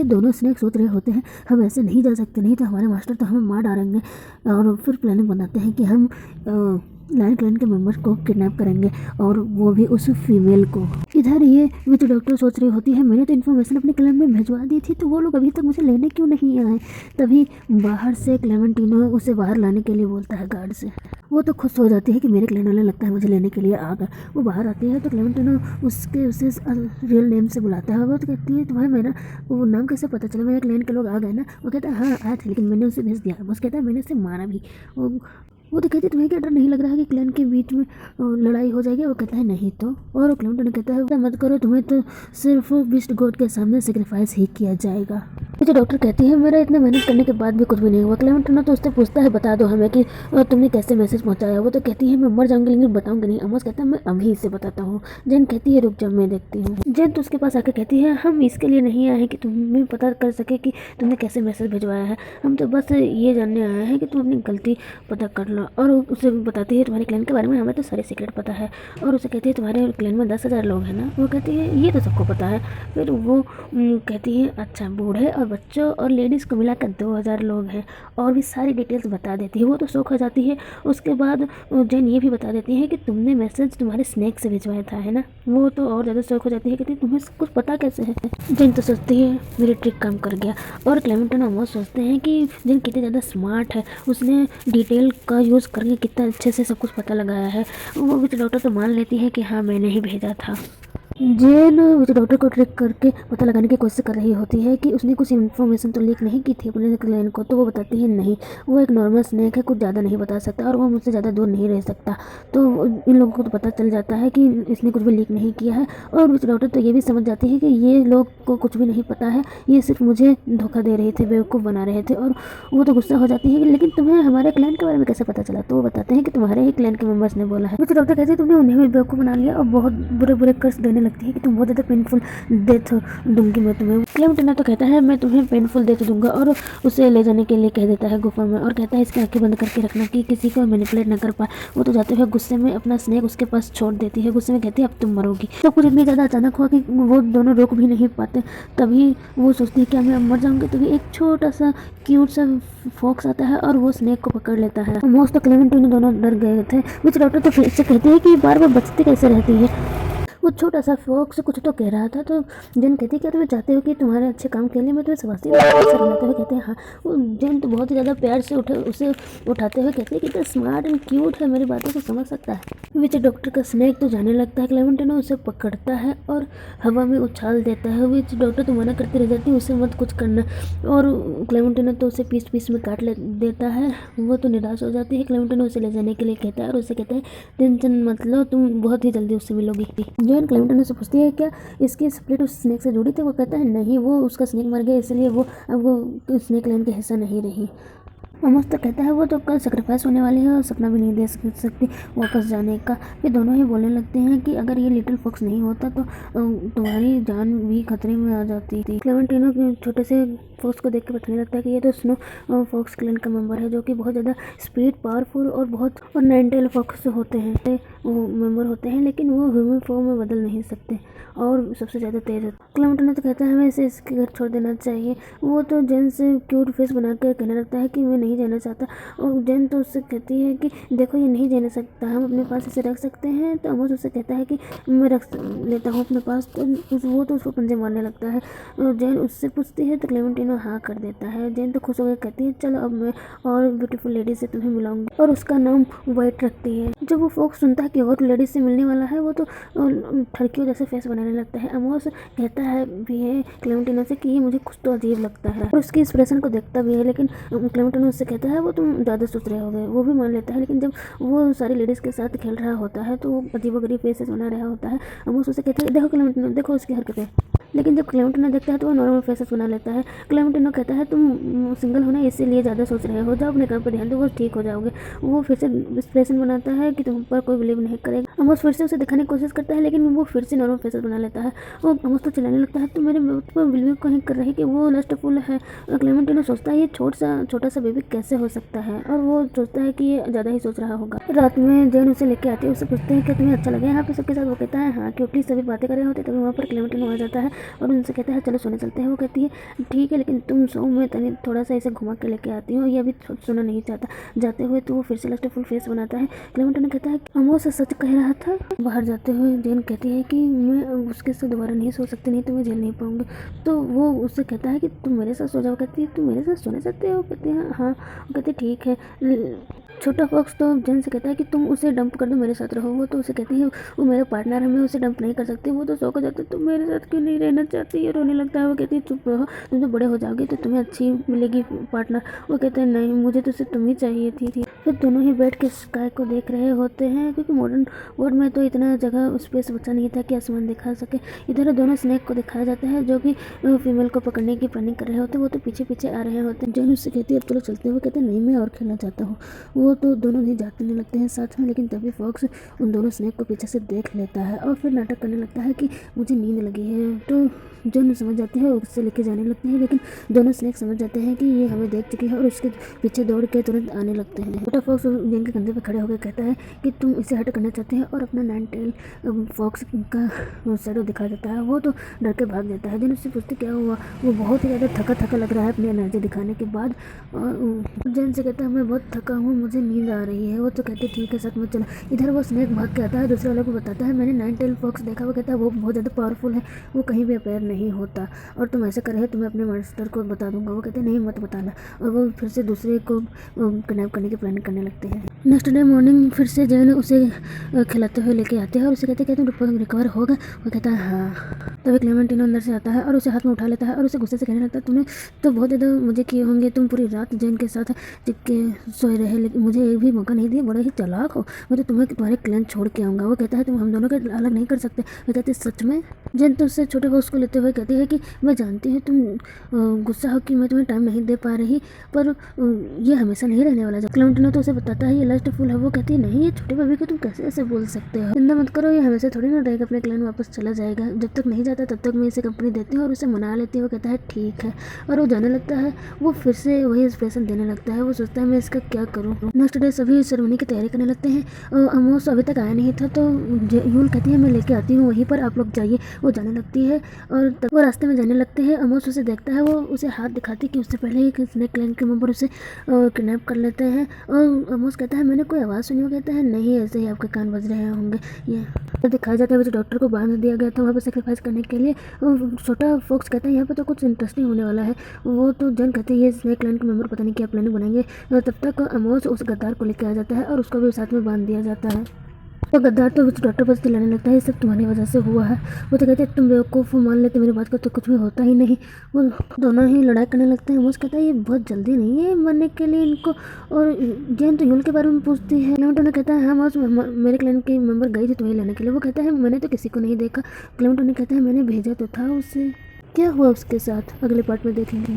ये दोनों स्नेक सोच रहे होते हैं हम ऐसे नहीं जा सकते, नहीं तो हमारे मास्टर तो हमें मार डालेंगे, और फिर प्लानिंग बनाते हैं कि हम लायन क्लैन के मेंबर्स को किडनैप करेंगे और वो भी उस फीमेल को। इधर ये विच डॉक्टर सोच रही होती है मैंने तो इन्फॉर्मेशन अपने क्लैन में भिजवा दी थी, तो वो लोग अभी तक मुझे लेने क्यों नहीं आए। तभी बाहर से क्लेमेंटिनो उसे बाहर लाने के लिए बोलता है गार्ड से। वो तो खुश हो जाती है कि मेरे क्लैन वाले लगता है मुझे लेने के लिए आ गए। वो बाहर आती है तो क्लेमेंटिनो उसे रियल नेम से बुलाता है। वो तो कहती है तुम्हें मेरा वो नाम कैसे पता चला, मेरे क्लैन के लोग आ गए ना। वो कहता है हाँ आए थे, लेकिन मैंने उसे भेज दिया। बस कहता है मैंने उसे मारा भी। वो तो कहती है तुम्हें क्या डर नहीं लग रहा है कि क्लैन के बीच में लड़ाई हो जाएगी। वो कहता है नहीं तो। और क्लेमेंटिनो कहता है मत करो, तुम्हें तो सिर्फ बिस्ट गॉड के सामने सेक्रीफाइस ही किया जाएगा। मुझे डॉक्टर कहती है मेरा इतना मेहनत करने के बाद भी कुछ भी नहीं हुआ। क्लेमेंटिनो तो उससे पूछता है बता दो हमें कि तुमने कैसे मैसेज पहुंचाया। वो तो कहती है मैं मर जाऊंगी लेकिन बताऊंगी नहीं। अमोस कहता है मैं अभी से बताता हूँ। जेन कहती है रुक जा मैं देखती हूँ। जेन तो उसके पास आकर कहती है हम इसके लिए नहीं आए हैं कि तुम्हें पता कर सके कि तुमने कैसे मैसेज भिजवाया है, हम तो बस ये जानने आए हैं कि तुम अपनी गलती पता कर लो। और उसे बताती है तुम्हारे क्लैन के बारे में हमें तो सारे सीक्रेट पता है। और उसे कहती है तुम्हारे क्लैन में 10,000 लोग हैं ना। वो कहती है ये तो सबको पता है। फिर वो कहती है अच्छा बूढ़े और बच्चों और लेडीज़ को मिलाकर 2,000 लोग हैं, और भी सारी डिटेल्स बता देती है। वो तो शौक हो जाती है। उसके बाद जेन ये भी बता देती है कि तुमने मैसेज तुम्हारे स्नेक से भिजवाया था है ना। वो तो और ज़्यादा शौक हो जाती है, कहती है तुम्हें कुछ पता कैसे है। जेन तो सोचती है मेरी ट्रिक काम कर गया। और क्लेमेंटिनो वो सोचते हैं कि जेन कितनी ज़्यादा स्मार्ट है, उसने डिटेल का यूज़ करके कितना अच्छे से सब कुछ पता लगाया है। वो विच डॉक्टर तो मान लेती है कि हाँ मैंने ही भेजा था। जेन विच डॉक्टर को ट्रिक करके पता लगाने की कोशिश कर रही होती है कि उसने कुछ इन्फॉर्मेशन तो लीक नहीं की थी अपने क्लैन को। तो वो बताती है नहीं वो एक नॉर्मल स्नेक है, कुछ ज़्यादा नहीं बता सकता और वो मुझसे ज़्यादा दूर नहीं रह सकता। तो इन लोगों को तो पता चल जाता है कि इसने कुछ भी लीक नहीं किया है। और विच डॉक्टर तो ये भी समझ जाती है कि ये लोग को कुछ भी नहीं पता है, ये सिर्फ मुझे धोखा दे रहे थे, बेवकूफ़ बना रहे थे। और वो तो गुस्सा हो जाती है कि लेकिन तुम्हें हमारे क्लैन के बारे में कैसे पता चला। तो वो बताते हैं कि तुम्हारे ही क्लैन के मेंबर्स ने बोला है। विच डॉक्टर कहते हैं तुमने उन्हें भी बेवकूफ़ बना लिया और बहुत बुरे बुरे कर्ज देने लगती है कि तुम बहुत ज़्यादा पेनफुल डेथ दूंगी मैं तुम्हें। क्लेमेंटिनो तो कहता है मैं तुम्हें पेनफुल डेथ दूंगा और उसे ले जाने के लिए कह देता है गुफा में। और कहता है इसकी आंखें बंद करके रखना कि किसी को मैनिपुलेट ना कर पाए। वो तो जाते हुए गुस्से में अपना स्नेक उसके पास छोड़ देती है। गुस्से में कहती है अब तुम मरोगी। सब कुछ इतनी ज़्यादा अचानक हुआ कि वो दोनों रोक भी नहीं पाते। तभी वो सोचती है कि मैं अब मर जाऊंगी। तभी एक छोटा सा क्यूट सा फॉक्स आता है और वो स्नेक को पकड़ लेता है। मोस्ट तो क्लेमेंटिनो दोनों डर गए थे। विच डॉक्टर तो फिर से कहते हैं कि बार बार बचती कैसे रहती है। वो छोटा सा फॉक्स कुछ तो कह रहा था। तो जेन कहती है क्या तुम्हें चाहते हो कि तुम्हारे अच्छे काम के लिए मैं तुम्हें शाबाशी रहते हुए कहते हैं हाँ। वो जेन तो बहुत ही ज़्यादा प्यार से उसे उठाते हुए कहते हैं कि कितना स्मार्ट एंड क्यूट है, मेरी बातों को समझ सकता है। विच डॉक्टर का स्नेक तो जाने लगता है। क्लेमेंटिनो उसे पकड़ता है और हवा में उछाल देता है। विच डॉक्टर तो मना करती रह जाती है उसे मत कुछ करना। और क्लेमेंटिनो तो उसे पीस पीस में काट देता है। वो तो निराश हो जाती है। क्लेमेंटिनो उसे ले जाने के लिए कहता है और उसे कहता है टेंशन मत लो, तुम बहुत ही जल्दी उससे मिलोगी। जेन क्लेमेंटिनो से पूछती है क्या इसकी स्प्लिट उस स्नेक से जुड़ी थी। वो कहता है नहीं वो उसका स्नेक मर गया इसलिए वो अब वो स्नेक लाइन का हिस्सा नहीं रही। अमोस तो कहता है वो तो कल सेक्रीफाइस होने वाली है और सपना भी नहीं दे सकती वापस जाने का। ये दोनों ही बोलने लगते हैं कि अगर ये लिटिल फॉक्स नहीं होता तो तुम्हारी जान भी खतरे में आ जाती थी। क्लेमेंटिनो छोटे से फॉक्स को देख के बताने लगता है कि ये तो स्नो फॉक्स क्लैन का मेंबर है जो कि बहुत ज़्यादा स्पीड पावरफुल और नाइनटेल फॉक्स होते हैं। वो मेंबर होते हैं लेकिन वो ह्यूमन फॉर्म में बदल नहीं सकते और सबसे ज़्यादा तेज होते हैं। क्लेमेंटिनो तो कहता है हमें इसे इसके घर छोड़ देना चाहिए। वो तो जेन से क्यूट फेस बना कर कहने लगता है कि मैं नहीं जाना चाहता। और जेन तो उससे कहती है कि देखो ये नहीं जाना सकता, हम अपने पास इसे रख सकते हैं। तो अमोस उससे कहता है कि मैं रख लेता हूँ अपने पास। तो वो तो उसको पंजे मारने लगता है। और जेन उससे पूछती है तो क्लेमेंटिनो हाँ कर देता है। जेन तो खुश होकर कहती है चलो अब मैं और ब्यूटीफुल लेडी से तुम्हें मिलाऊंगी और उसका नाम वाइट रखती है। जब वो फॉक्स सुनता है कि और लेडी से मिलने वाला है वो तो ठरकियों जैसे फेस बनाने लगता है। अमोस कहता है भी है क्लेमेंटिनो से कि ये मुझे कुछ तो अजीब लगता है और उसकी एक्सप्रेशन को देखता भी है। लेकिन क्लेमेंटिनो उससे कहता है वो तुम ज़्यादा सोच रहे होगे। वो भी मान लेता है। लेकिन जब वो सारी लेडीज़ के साथ खेल रहा होता है तो वो अजीबोगरीब फेसेस बना रहा होता है। अमोस उससे कहता है देखो क्लेमेंटिनो देखो उसकी हरकतें। लेकिन जब क्लेमेंटिनो देखता है तो वो नॉर्मल फेसेस बना लेता है। क्लेमेंटिनो कहता है तुम सिंगल हो ना इसीलिए ज़्यादा सोच रहे हो, जाओ अपने काम पर ध्यान दो, वो ठीक हो जाओगे। वो फिर से एक्सप्रेशन बनाता है कि तुम पर कोई बिलीव नहीं करेगा। अमोस फिर से उसे दिखाने की कोशिश करता है लेकिन वो फिर से नॉर्मल फेसेस बना लेता है। वो अमोस तो चिल्लाने लगता है तो मेरे पर बिलीव को नहीं कर रही कि वो लस्टफुल है। क्लेमेंटिनो सोचता है ये छोटा सा बेबी कैसे हो सकता है और वो सोचता है कि ये ज़्यादा ही सोच रहा होगा। रात में जेन उसे लेके आती है, उससे पूछते हैं कि तुम्हें अच्छा लगा यहाँ पे सबके साथ। वो कहता है हाँ, क्योंकि सभी बातें कर रहे होते तभी वहाँ पर क्लेमेंटिनो आ जाता है और उनसे कहता है चलो सोने चलते हैं। वो कहती है ठीक है, लेकिन तुम सो, मैं तनी थोड़ा सा ऐसे घुमा के लेके आती हूँ। ये अभी सोना नहीं चाहता। जाते हुए तो वो फिर से लस्टफुल फेस बनाता है। क्लेमेंटाइन कहता है अमोस सच कह रहा था। बाहर जाते हुए जेन कहती है कि मैं उसके साथ दोबारा नहीं सो सकती, नहीं तो मैं झेल नहीं पाऊंगी। तो वो उससे कहता है कि तुम मेरे साथ सो जाओ। कहती है तुम मेरे साथ सोने सकते हो? कहते हैं हाँ। कहते ठीक है। छोटा फॉक्स तो जेन से कहता है कि तुम उसे डंप कर दो, मेरे साथ रहो। वो तो उसे कहती है वो मेरा पार्टनर है, मैं उसे डंप नहीं कर सकती। वो तो सो कर जाता है, तुम मेरे साथ क्यों नहीं रहना चाहती है? रोने लगता है। वो कहती है चुप रहो, तुम तो बड़े हो जाओगे तो तुम्हें अच्छी मिलेगी पार्टनर। वो कहते हैं नहीं, मुझे तो सिर्फ तुम ही चाहिए थी। फिर दोनों ही बैठ के स्काई को देख रहे होते हैं, क्योंकि मॉडर्न वर्ल्ड में तो इतना जगह स्पेस बचा नहीं था कि आसमान दिखा सके। इधर दोनों स्नेक को दिखाया जाता है जो कि फीमेल को पकड़ने की प्लानिंग कर रहे होते हैं। वो तो पीछे पीछे आ रहे होते हैं। जैन उससे कहती है अब चलो चलते हैं। वो कहते हैं नहीं, मैं और खेलना चाहता हूँ। वो तो दोनों ही जाने लगते हैं साथ में, लेकिन तभी फॉक्स उन दोनों स्नेक को पीछे से देख लेता है और फिर नाटक करने लगता है कि मुझे नींद लगी है। तो जॉन समझ जाते हैं और उससे लेके जाने लगते हैं, लेकिन दोनों स्नेक समझ जाते हैं कि ये हमें देख चुकी है और उसके पीछे दौड़ के तुरंत आने लगते हैं। छोटा फॉक्स जॉन के कंधे पर खड़े होकर कहता है कि तुम इसे हट करना चाहते हैं, और अपना 9 टेल फॉक्स का शैडो दिखा देता है। वो तो डर के भाग जाता है। जॉन उससे पूछते क्या हुआ। वो बहुत ही ज़्यादा थका थका लग रहा है अपनी एनर्जी दिखाने के बाद। और जॉन से कहता है मैं बहुत थका हूँ, मुझे नींद आ रही है। वो तो कहते ठीक है साथ में चलो। इधर वो स्नेक भाग के आता है, दूसरे वाले को बताता है मैंने 9 टेल फॉक्स देखा। वो कहता है वो बहुत ज़्यादा पावरफुल है, वो कहीं भी अपेयर नहीं होता, और तुम ऐसा कर रहे हो तो मैं अपने मास्टर को बता दूंगा। वो कहते हैं नहीं मत बताना, और वो फिर से दूसरे को किडनैप करने की प्लानिंग करने लगते हैं। नेक्स्ट डे मॉर्निंग फिर से जैन उसे खिलाते हुए लेके आते हैं और उसे कहते हैं क्या तुम रिकवर होगा। वो कहता है हाँ। तभी क्लेमेंटिनो अंदर से आता है और उसे हाथ में उठा लेता है और उसे गुस्से से कहने लगता है तुमने तो बहुत ज़्यादा मुझे किए होंगे, तुम पूरी रात जैन के साथ चिपके सोए रहे, लेकिन मुझे एक भी मौका नहीं दिया। बड़े ही चालाक हो, मैं तो तुम्हें तुम्हारे क्लैन छोड़ के आऊँगा। वो कहता है तुम हम दोनों के अलग नहीं कर सकते। वो कहते सच में। जैन तो उससे छोटे बॉस को लेते हुए कहती है कि मैं जानती हूँ तुम गुस्सा हो कि मैं तुम्हें टाइम नहीं दे पा रही, पर ये हमेशा नहीं रहने वाला। क्लेमेंटिनो तो उसे बताता है ये लास्ट फुल है। वो कहती है नहीं, ये छोटे बेबी को तुम कैसे ऐसे बोल सकते हो, चिंता मत करो, ये हमेशा थोड़ी ना रहेगा, अपने क्लैन वापस चला जाएगा। जब तक नहीं जाता तब तक मैं इसे कंपनी देती हूँ और उसे मना लेती हूँ। वो कहता है ठीक है, और वो जाने लगता है। वो फिर से वही एक्सप्रेशन देने लगता है। वो सोचता है मैं इसका क्या करूँ। नेक्स्ट डे सभी सेरेमनी की तैयारी करने लगते हैं। अमोस अभी तक आया नहीं था, तो यूल कहती है मैं लेके आती हूँ वहीं पर, आप लोग जाइए। वो जाने लगती है और तब वो रास्ते में जाने लगते हैं। अमोस उसे देखता है, वो उसे हाथ दिखाती कि उससे पहले ही स्नेक क्लैन के मेंबर उसे किडनैप कर लेते हैं। और अमोस कहता है मैंने कोई आवाज़ सुनी। वो कहता है नहीं, ऐसे ही आपके कान बज रहे होंगे। ये तो दिखाया जाता है जो डॉक्टर को बांध दिया गया था वहाँ पर सेक्रीफाइस करने के लिए। छोटा फॉक्स कहता है यहाँ पर तो कुछ इंटरेस्टिंग होने वाला है। वो तो जन कहते हैं ये स्नेक क्लैन के मेंबर पता नहीं क्या प्लानिंग बनाएंगे। तब तक अमोस उस गद्दार को लेकर आ जाता है और उसको भी साथ में बांध दिया जाता है। तो गद्दार तो डॉक्टर पर चिल्लाने लगता है ये सब तुम्हारी वजह से हुआ है। वो तो कहते हैं तुम बेवकूफ़ मान लेते मेरी बात को तो कुछ भी होता ही नहीं। वो दोनों ही लड़ाई करने लगते हैं। अमोस कहता है ये बहुत जल्दी नहीं है मरने के लिए इनको। और जैन तो यूल के बारे में पूछती है। क्लेमेंटिनो कहता है हाँ अमोस, मेरे क्लैन के मेंबर गई थी तुम्हें लेने के लिए। वो कहता है मैंने तो किसी को नहीं देखा। क्लेमेंटिनो कहता है मैंने भेजा तो था उसे, क्या हुआ उसके साथ अगले पार्ट में देखेंगे।